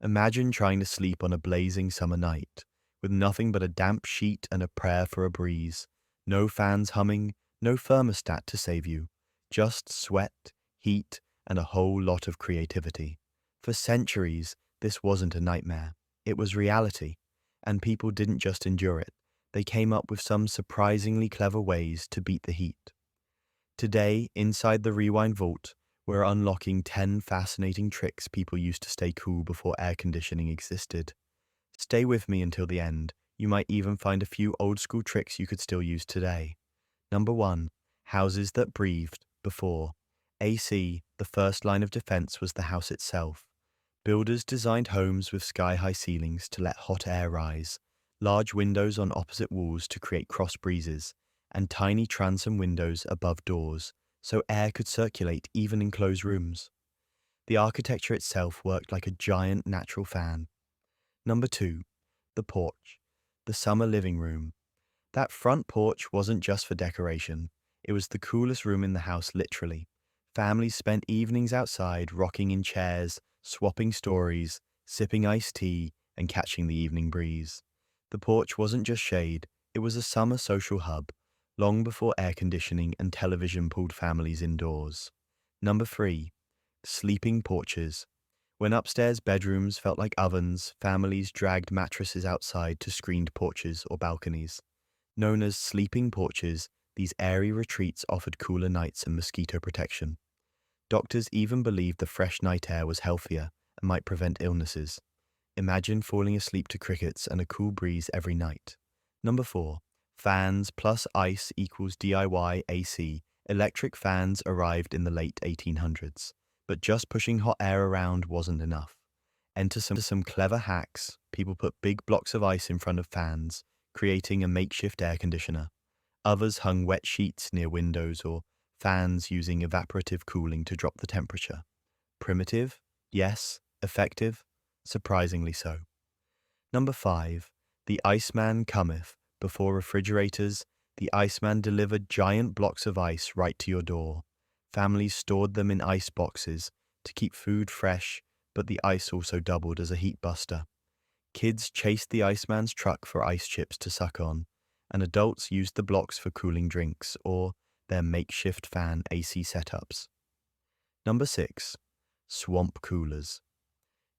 Imagine trying to sleep on a blazing summer night, with nothing but a damp sheet and a prayer for a breeze. No fans humming, no thermostat to save you. Just sweat, heat, and a whole lot of creativity. For centuries, this wasn't a nightmare. It was reality. And people didn't just endure it. They came up with some surprisingly clever ways to beat the heat. Today, inside the Rewind Vault, we're unlocking 10 fascinating tricks people used to stay cool before air conditioning existed. Stay with me until the end. You might even find a few old school tricks you could still use today. Number 1. Houses that breathed before. AC, the first line of defense, was the house itself. Builders designed homes with sky-high ceilings to let hot air rise, large windows on opposite walls to create cross breezes, and tiny transom windows above doors, so air could circulate even in closed rooms. The architecture itself worked like a giant natural fan. Number 2. The porch. The summer living room. That front porch wasn't just for decoration. It was the coolest room in the house, literally. Families spent evenings outside, rocking in chairs, swapping stories, sipping iced tea, and catching the evening breeze. The porch wasn't just shade, it was a summer social hub, long before air conditioning and television pulled families indoors. Number 3. Sleeping porches. When upstairs bedrooms felt like ovens, families dragged mattresses outside to screened porches or balconies. Known as sleeping porches, these airy retreats offered cooler nights and mosquito protection. Doctors even believed the fresh night air was healthier and might prevent illnesses. Imagine falling asleep to crickets and a cool breeze every night. Number 4. Fans plus ice equals DIY AC. Electric fans arrived in the late 1800s, but just pushing hot air around wasn't enough. Enter some clever hacks. People put big blocks of ice in front of fans, creating a makeshift air conditioner. Others hung wet sheets near windows or fans using evaporative cooling to drop the temperature. Primitive? Yes. Effective? Surprisingly so. Number 5. The Iceman cometh. Before refrigerators, the Iceman delivered giant blocks of ice right to your door. Families stored them in ice boxes to keep food fresh, but the ice also doubled as a heat buster. Kids chased the Iceman's truck for ice chips to suck on, and adults used the blocks for cooling drinks or their makeshift fan AC setups. Number 6. Swamp coolers.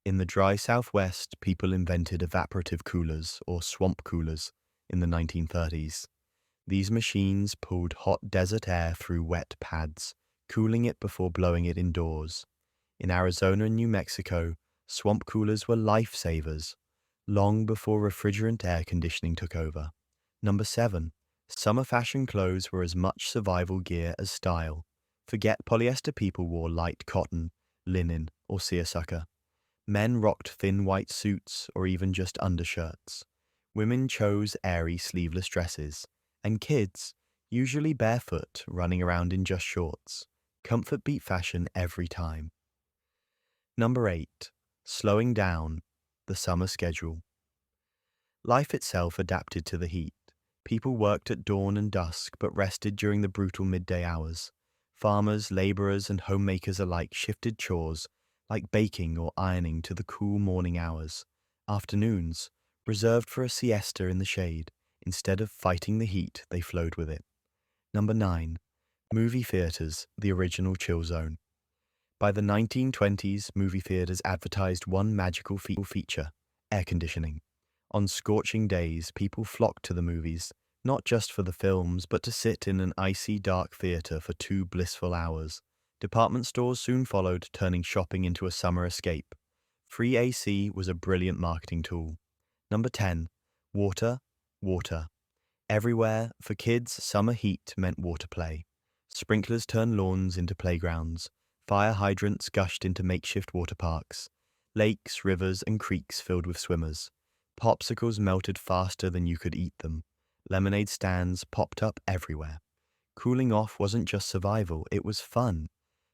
In the dry southwest, people invented evaporative coolers or swamp coolers in the 1930s. These machines pulled hot desert air through wet pads, cooling it before blowing it indoors. In Arizona and New Mexico, swamp coolers were lifesavers, long before refrigerant air conditioning took over. Number 7. Summer fashion clothes were as much survival gear as style. Forget polyester, people wore light cotton, linen, or seersucker. Men rocked thin white suits or even just undershirts. Women chose airy sleeveless dresses. And kids, usually barefoot, running around in just shorts. Comfort beat fashion every time. Number 8. Slowing down. The summer schedule. Life itself adapted to the heat. People worked at dawn and dusk but rested during the brutal midday hours. Farmers, laborers, and homemakers alike shifted chores, like baking or ironing, to the cool morning hours. Afternoons, reserved for a siesta in the shade. Instead of fighting the heat, they flowed with it. Number 9. Movie theaters, the original chill zone. By the 1920s, movie theaters advertised one magical feature: air conditioning. On scorching days, people flocked to the movies, not just for the films, but to sit in an icy dark theater for 2 blissful hours. Department stores soon followed, turning shopping into a summer escape. Free AC was a brilliant marketing tool. Number 10. Water. Everywhere, for kids, summer heat meant water play. Sprinklers turned lawns into playgrounds. Fire hydrants gushed into makeshift water parks. Lakes, rivers, and creeks filled with swimmers. Popsicles melted faster than you could eat them. Lemonade stands popped up everywhere. Cooling off wasn't just survival, it was fun.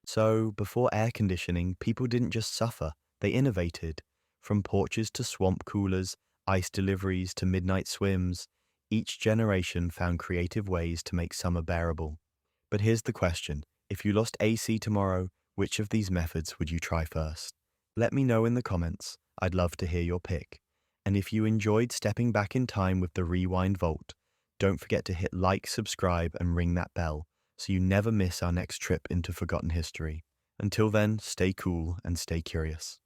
So, before air conditioning, people didn't just suffer, they innovated. From porches to swamp coolers, ice deliveries to midnight swims, each generation found creative ways to make summer bearable. But here's the question: if you lost AC tomorrow, which of these methods would you try first? Let me know in the comments. I'd love to hear your pick. And if you enjoyed stepping back in time with the Rewind Vault, don't forget to hit like, subscribe, and ring that bell so you never miss our next trip into forgotten history. Until then, stay cool and stay curious.